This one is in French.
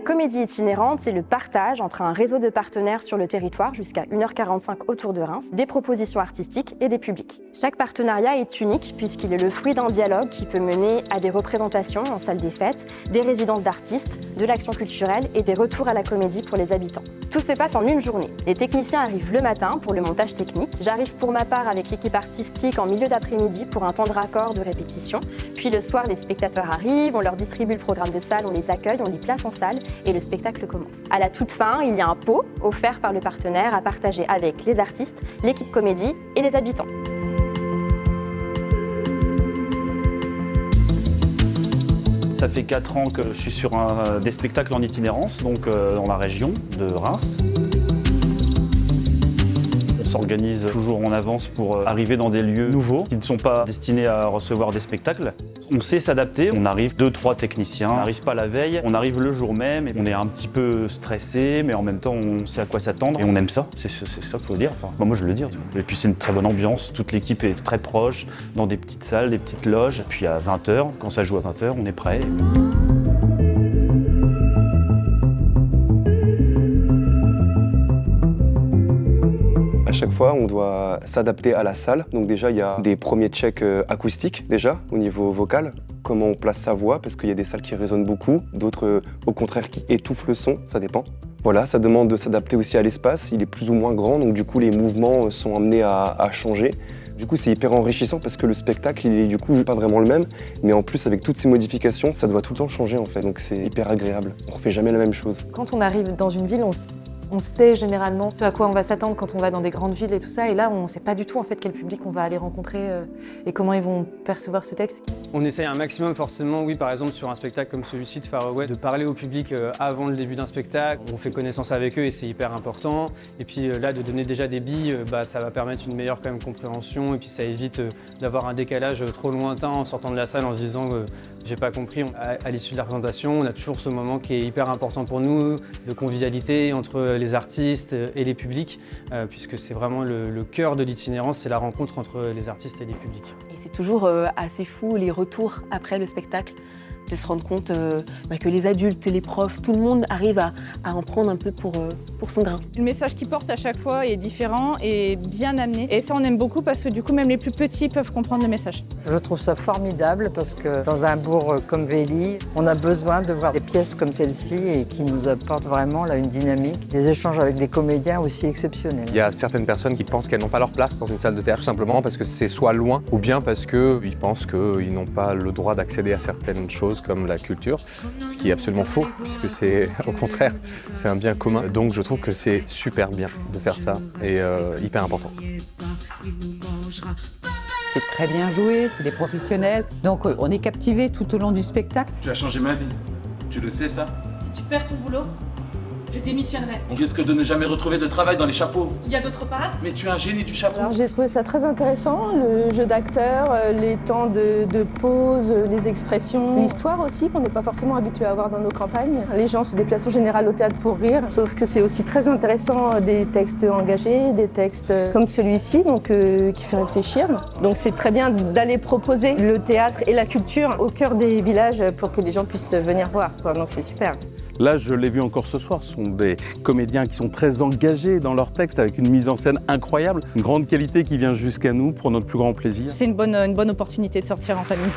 comédie itinérante, c'est le partage entre un réseau de partenaires sur le territoire jusqu'à 1h45 autour de Reims, des propositions artistiques et des publics. Chaque partenariat est unique puisqu'il est le fruit d'un dialogue qui peut mener à des représentations en salle des fêtes, des résidences d'artistes, de l'action culturelle et des retours à la comédie pour les habitants. Tout se passe en une journée. Les techniciens arrivent le matin pour le montage technique. J'arrive pour ma part avec l'équipe artistique en milieu d'après-midi pour un temps de raccord de répétition. Puis le soir, les spectateurs arrivent, on leur distribue le programme de salle, on les accueille, on les place en salle et le spectacle commence. À la toute fin, il y a un pot offert par le partenaire à partager avec les artistes, l'équipe comédie et les habitants. Ça fait 4 ans que je suis sur des spectacles en itinérance, donc dans la région de Reims. On s'organise toujours en avance pour arriver dans des lieux nouveaux qui ne sont pas destinés à recevoir des spectacles. On sait s'adapter, on arrive 2-3 techniciens, on n'arrive pas la veille, on arrive le jour même et on est un petit peu stressé, mais en même temps on sait à quoi s'attendre et on aime ça, c'est ça qu'il faut dire. Enfin, moi je le dis. Et puis c'est une très bonne ambiance, toute l'équipe est très proche, dans des petites salles, des petites loges. Puis à 20h, quand ça joue à 20h, on est prêt. À chaque fois, on doit s'adapter à la salle. Donc déjà, il y a des premiers checks acoustiques déjà au niveau vocal. Comment on place sa voix, parce qu'il y a des salles qui résonnent beaucoup, d'autres au contraire qui étouffent le son, ça dépend. Voilà, ça demande de s'adapter aussi à l'espace. Il est plus ou moins grand, donc du coup les mouvements sont amenés à changer. Du coup, c'est hyper enrichissant parce que le spectacle, il est du coup pas vraiment le même, mais en plus avec toutes ces modifications, ça doit tout le temps changer en fait. Donc c'est hyper agréable. On refait jamais la même chose. Quand on arrive dans une ville, on sait généralement ce à quoi on va s'attendre quand on va dans des grandes villes et tout ça. Et là, on ne sait pas du tout en fait quel public on va aller rencontrer et comment ils vont percevoir ce texte. On essaye un maximum forcément, oui, par exemple sur un spectacle comme celui-ci de Far Away, de parler au public avant le début d'un spectacle. On fait connaissance avec eux et c'est hyper important. Et puis là, de donner déjà des billes, ça va permettre une meilleure quand même compréhension et puis ça évite d'avoir un décalage trop lointain en sortant de la salle en se disant j'ai pas compris. À l'issue de la présentation, on a toujours ce moment qui est hyper important pour nous, de convivialité entre les artistes et les publics, puisque c'est vraiment le cœur de l'itinérance, c'est la rencontre entre les artistes et les publics. Et c'est toujours assez fou les retours après le spectacle, de se rendre compte que les adultes et les profs, tout le monde arrive à en prendre un peu pour son grain. Le message qu'il porte à chaque fois est différent et bien amené. Et ça, on aime beaucoup parce que du coup, même les plus petits peuvent comprendre le message. Je trouve ça formidable parce que dans un bourg comme Vély, on a besoin de voir des pièces comme celle-ci et qui nous apportent vraiment là, une dynamique, des échanges avec des comédiens aussi exceptionnels. Il y a certaines personnes qui pensent qu'elles n'ont pas leur place dans une salle de théâtre, tout simplement parce que c'est soit loin ou bien parce qu'ils pensent qu'ils n'ont pas le droit d'accéder à certaines choses comme la culture, ce qui est absolument faux, puisque c'est au contraire, c'est un bien commun. Donc je trouve que c'est super bien de faire ça et hyper important. C'est très bien joué, c'est des professionnels, donc on est captivé tout au long du spectacle. Tu as changé ma vie, tu le sais ça? Si tu perds ton boulot, je démissionnerai. On risque de ne jamais retrouver de travail dans les chapeaux. Il y a d'autres parades? Mais tu es un génie du chapeau. Alors j'ai trouvé ça très intéressant, le jeu d'acteurs, les temps de pause, les expressions, l'histoire aussi qu'on n'est pas forcément habitué à voir dans nos campagnes. Les gens se déplacent en général au théâtre pour rire, sauf que c'est aussi très intéressant des textes engagés, des textes comme celui-ci, donc qui fait réfléchir. Donc c'est très bien d'aller proposer le théâtre et la culture au cœur des villages pour que les gens puissent venir voir, quoi. Donc c'est super. Là, je l'ai vu encore ce soir, ce sont des comédiens qui sont très engagés dans leurs textes, avec une mise en scène incroyable, une grande qualité qui vient jusqu'à nous pour notre plus grand plaisir. C'est une bonne opportunité de sortir en famille.